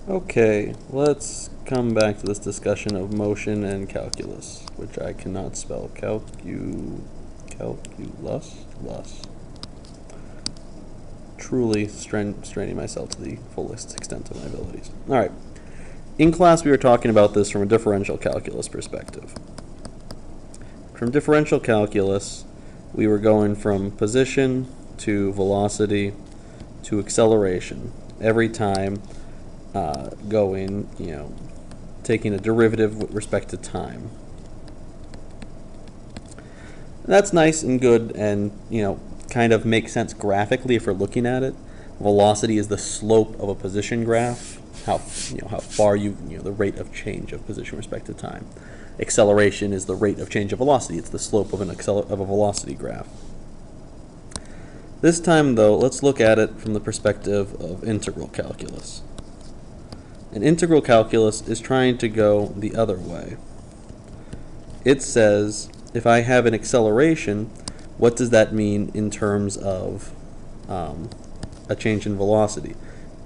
Okay, let's come back to this discussion of motion and calculus, which I cannot spell. Calculus? Lus. Truly straining myself to the fullest extent of my abilities. Alright, in class we were talking about this from a differential calculus perspective. From differential calculus, we were going from position to velocity to acceleration every time taking a derivative with respect to time. That's nice and good and, kind of makes sense graphically if we're looking at it. Velocity is the slope of a position graph, how far the rate of change of position with respect to time. Acceleration is the rate of change of velocity. It's the slope of a velocity graph. This time, though, let's look at it from the perspective of integral calculus. And integral calculus is trying to go the other way. It says, if I have an acceleration, what does that mean in terms of a change in velocity?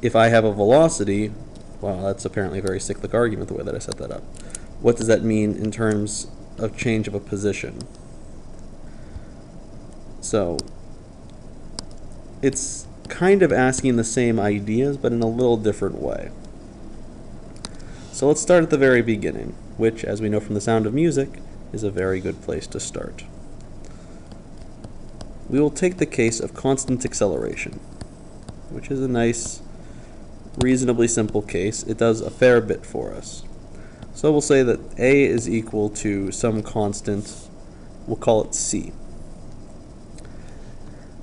If I have a velocity, well, that's apparently a very cyclic argument the way that I set that up. What does that mean in terms of change of a position? So it's kind of asking the same ideas, but in a little different way. So let's start at the very beginning, which, as we know from The Sound of Music, is a very good place to start. We will take the case of constant acceleration, which is a nice, reasonably simple case. It does a fair bit for us. So we'll say that a is equal to some constant, we'll call it c.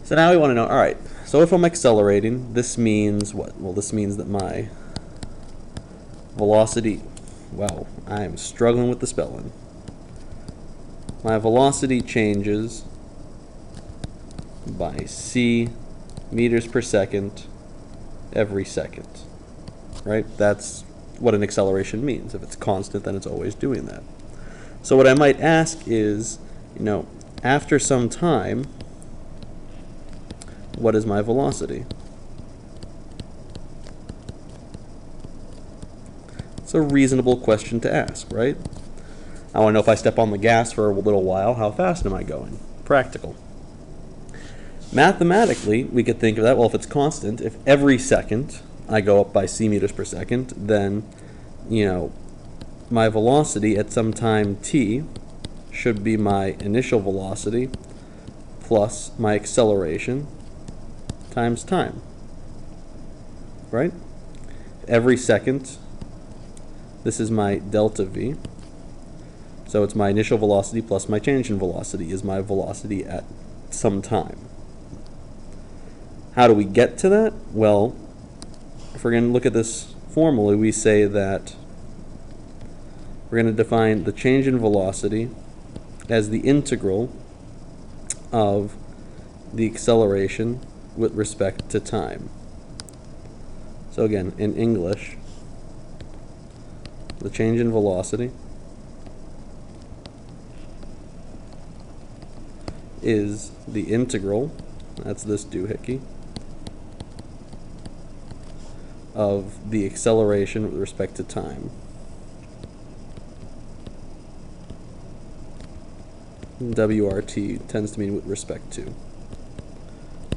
So now we want to know, alright, so if I'm accelerating, this means what? Well, this means that my velocity, wow, I am struggling with the spelling. My velocity changes by c meters per second every second, right? That's what an acceleration means. If it's constant, then it's always doing that. So what I might ask is, after some time, what is my velocity? It's a reasonable question to ask, right? I want to know if I step on the gas for a little while, how fast am I going? Practical. Mathematically, we could think of that, well, if it's constant, if every second I go up by c meters per second, then, my velocity at some time t should be my initial velocity plus my acceleration times time, right? Every second, this is my delta v, so it's my initial velocity plus my change in velocity is my velocity at some time. How do we get to that? Well, if we're going to look at this formally, we say that we're going to define the change in velocity as the integral of the acceleration with respect to time. So again, in English, the change in velocity is the integral, that's this doohickey, of the acceleration with respect to time. WRT tends to mean with respect to.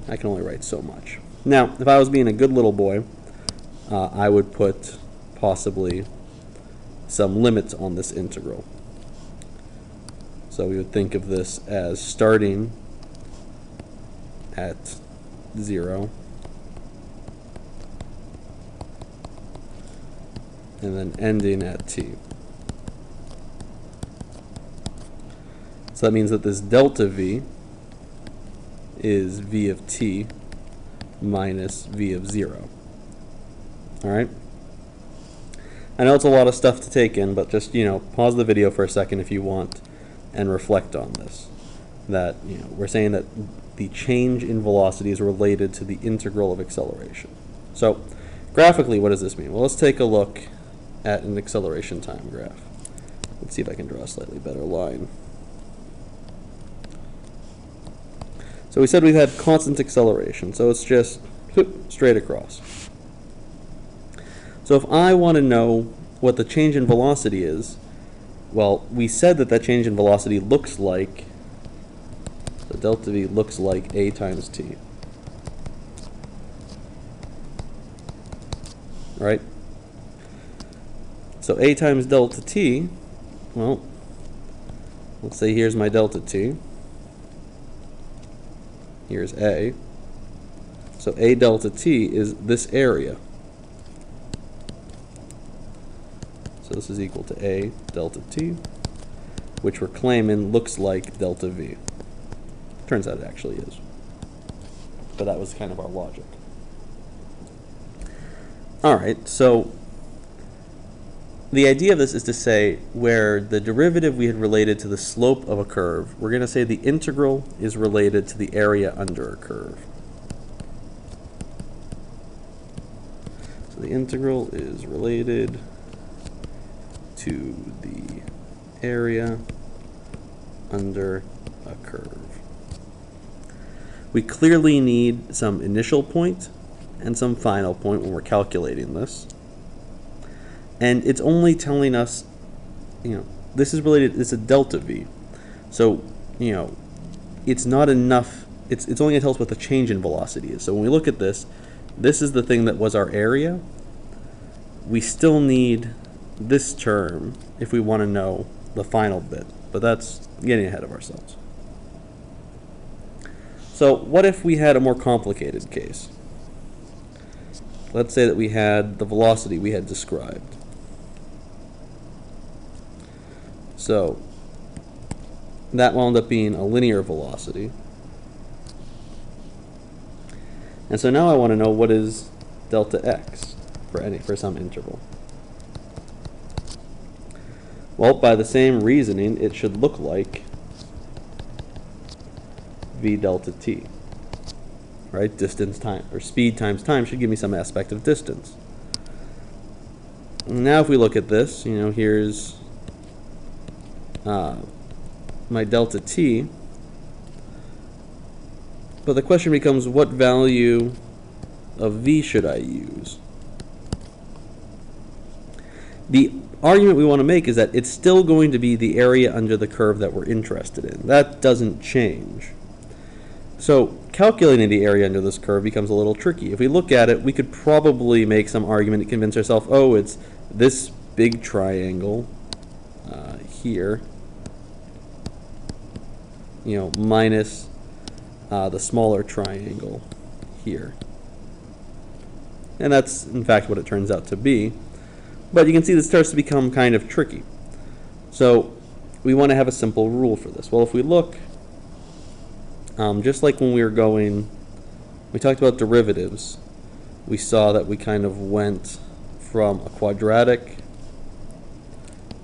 I can only write so much. Now, if I was being a good little boy, I would put possibly some limits on this integral. So we would think of this as starting at 0 and then ending at t. So that means that this delta v is v of t minus v of 0. Alright? I know it's a lot of stuff to take in, but just, pause the video for a second if you want and reflect on this. That, we're saying that the change in velocity is related to the integral of acceleration. So, graphically, what does this mean? Well, let's take a look at an acceleration time graph. Let's see if I can draw a slightly better line. So we said we had constant acceleration, so it's just straight across. So if I want to know what the change in velocity is, well, we said that that change in velocity looks like, so delta v looks like a times t. Right? So a times delta t, well, let's say here's my delta t. Here's a. So a delta t is this area. So this is equal to a delta t, which we're claiming looks like delta v. Turns out it actually is. But that was kind of our logic. All right, so the idea of this is to say where the derivative we had related to the slope of a curve, we're going to say the integral is related to the area under a curve. So the integral is related to the area under a curve. We clearly need some initial point and some final point when we're calculating this. And it's only telling us, this is related, it's a delta v. So, it's not enough, it's only going to tell us what the change in velocity is. So when we look at this, this is the thing that was our area. We still need this term if we want to know the final bit, but that's getting ahead of ourselves. So what if we had a more complicated case? Let's say that we had the velocity we had described. So that wound up being a linear velocity. And so now I want to know what is delta x for some interval. Well, by the same reasoning, it should look like v delta t. Right? Distance time, or speed times time should give me some aspect of distance. Now if we look at this, here's my delta t. But the question becomes, what value of v should I use? The argument we want to make is that it's still going to be the area under the curve that we're interested in. That doesn't change. So calculating the area under this curve becomes a little tricky. If we look at it, we could probably make some argument to convince ourselves, oh, it's this big triangle here, minus the smaller triangle here. And that's, in fact, what it turns out to be. But you can see this starts to become kind of tricky. So we want to have a simple rule for this. Well, if we look, just like when we talked about derivatives, we saw that we kind of went from a quadratic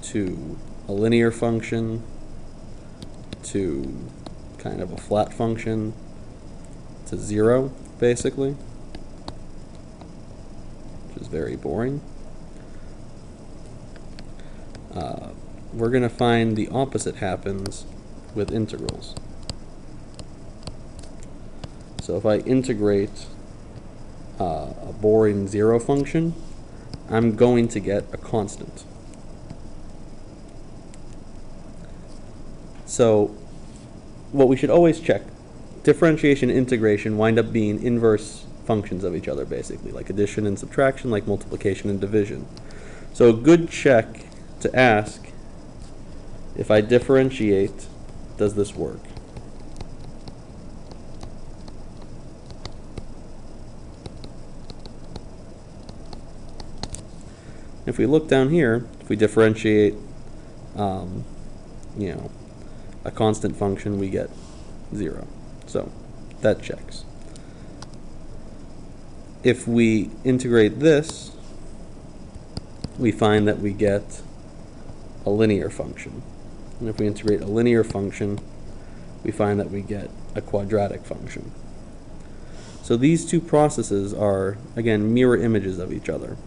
to a linear function to kind of a flat function to 0, basically, which is very boring. We're going to find the opposite happens with integrals. So if I integrate a boring 0 function, I'm going to get a constant. So what we should always check, differentiation and integration wind up being inverse functions of each other, basically, like addition and subtraction, like multiplication and division. So a good check to ask, if I differentiate, does this work? If we look down here, if we differentiate, a constant function, we get 0. So that checks. If we integrate this, we find that we get a linear function. And if we integrate a linear function, we find that we get a quadratic function. So these two processes are, again, mirror images of each other.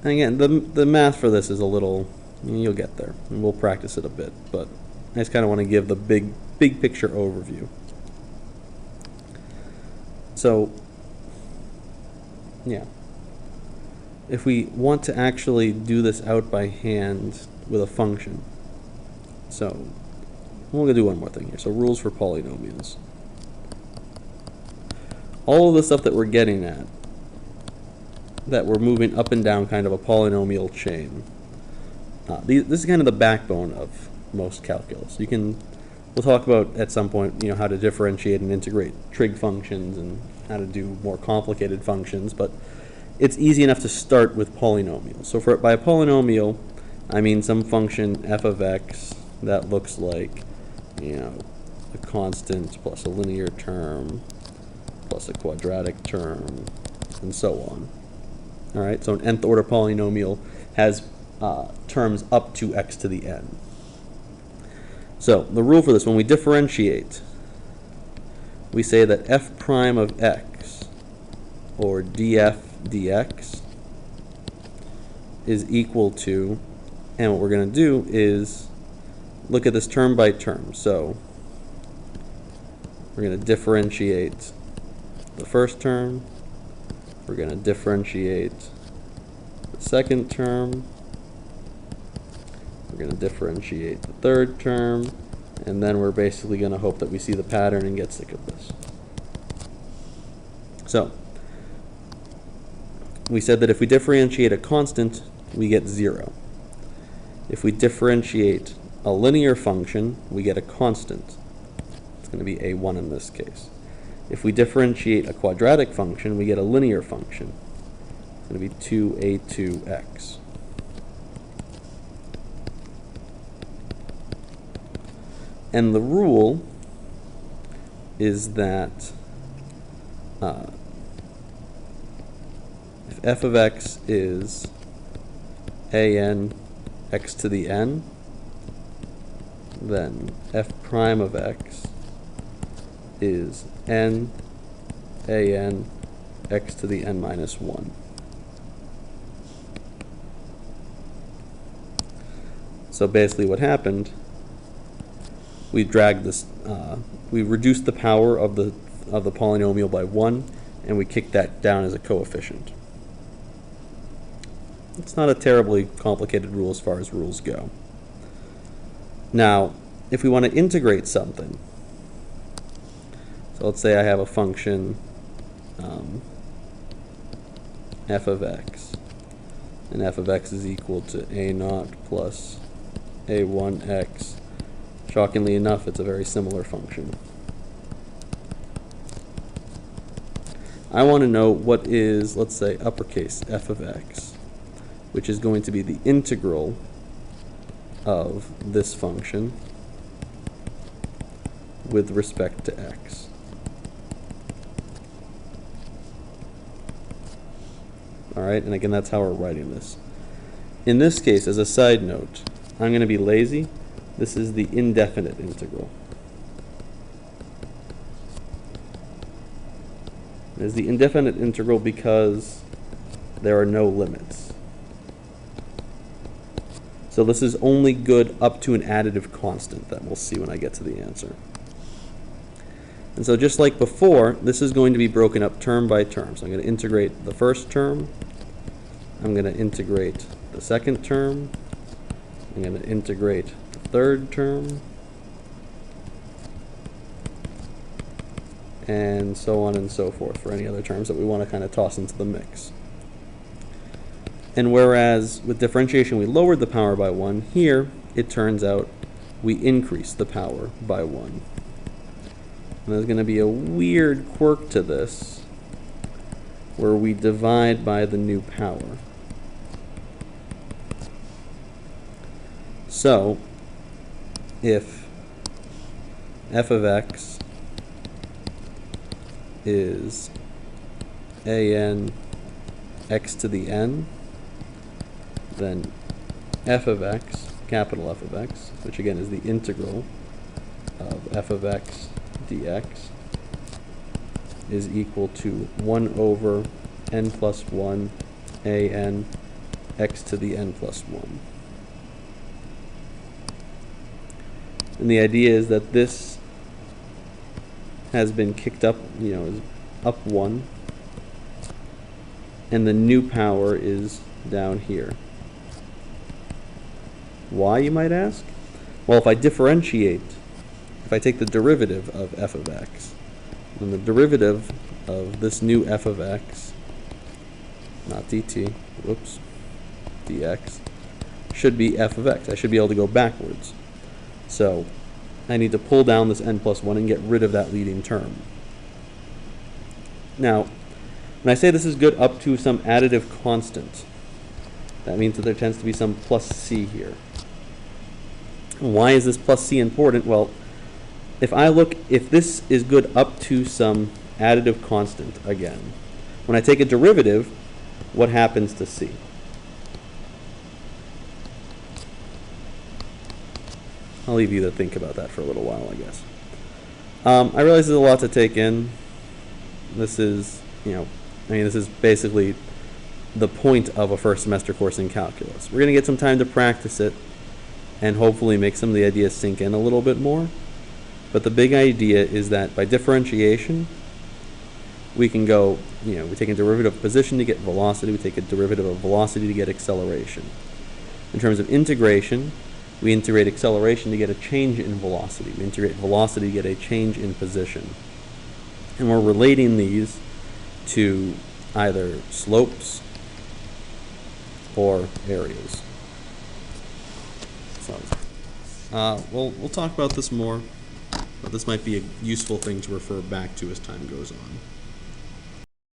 And again, the math for this is a little, you'll get there, and we'll practice it a bit, but I just kind of want to give the big picture overview. So, yeah. if we want to actually do this out by hand with a function, so we're going to do one more thing here. So rules for polynomials. All of the stuff that we're getting at, that we're moving up and down kind of a polynomial chain, this is kind of the backbone of most calculus. We'll talk about at some point, how to differentiate and integrate trig functions and how to do more complicated functions, but it's easy enough to start with polynomials. So by a polynomial, I mean some function f of x that looks like, a constant plus a linear term plus a quadratic term and so on. All right, so an nth order polynomial has terms up to x to the n. So the rule for this, when we differentiate, we say that f prime of x, or df dx, is equal to, and what we're going to do is look at this term by term. So we're going to differentiate the first term, we're going to differentiate the second term, we're going to differentiate the third term, and then we're basically going to hope that we see the pattern and get sick of this. So we said that if we differentiate a constant, we get 0. If we differentiate a linear function, we get a constant. It's going to be a1 in this case. If we differentiate a quadratic function, we get a linear function. It's going to be 2a2x. And the rule is that if f of x is an x to the n, then f prime of x is an x to the n minus 1. So basically what happened, we dragged this, we reduced the power of the polynomial by 1, and we kicked that down as a coefficient. It's not a terribly complicated rule as far as rules go. Now, if we want to integrate something, so let's say I have a function f of x, and f of x is equal to a0 plus a1x. Shockingly enough, it's a very similar function. I want to know what is, let's say, uppercase f of x, which is going to be the integral of this function with respect to x. All right, and again, that's how we're writing this. In this case, as a side note, I'm going to be lazy. This is the indefinite integral. It is the indefinite integral because there are no limits. So this is only good up to an additive constant that we'll see when I get to the answer. And so just like before, this is going to be broken up term by term. So I'm going to integrate the first term. I'm going to integrate the second term. I'm going to integrate the third term. And so on and so forth for any other terms that we want to kind of toss into the mix. And whereas with differentiation we lowered the power by 1, here it turns out we increased the power by 1. And there's going to be a weird quirk to this where we divide by the new power. So if f of x is an x to the n, then f of x, capital F of x, which again is the integral of f of x dx, is equal to 1 over n plus 1 an x to the n plus 1. And the idea is that this has been kicked up, is up 1. and the new power is down here. Why, you might ask? Well, if I differentiate, if I take the derivative of f of x, then the derivative of this new f of x, not dt, whoops, dx, should be f of x. I should be able to go backwards. So I need to pull down this n plus 1 and get rid of that leading term. Now, when I say this is good up to some additive constant, that means that there tends to be some plus c here. And why is this plus c important? Well, if this is good up to some additive constant again, when I take a derivative, what happens to c? I'll leave you to think about that for a little while, I guess. I realize there's a lot to take in. This is, this is basically the point of a first semester course in calculus. We're going to get some time to practice it and hopefully make some of the ideas sink in a little bit more. But the big idea is that by differentiation, we can go, we take a derivative of position to get velocity, we take a derivative of velocity to get acceleration. In terms of integration, we integrate acceleration to get a change in velocity. We integrate velocity to get a change in position. And we're relating these to either slopes or areas. So, we'll talk about this more, but this might be a useful thing to refer back to as time goes on.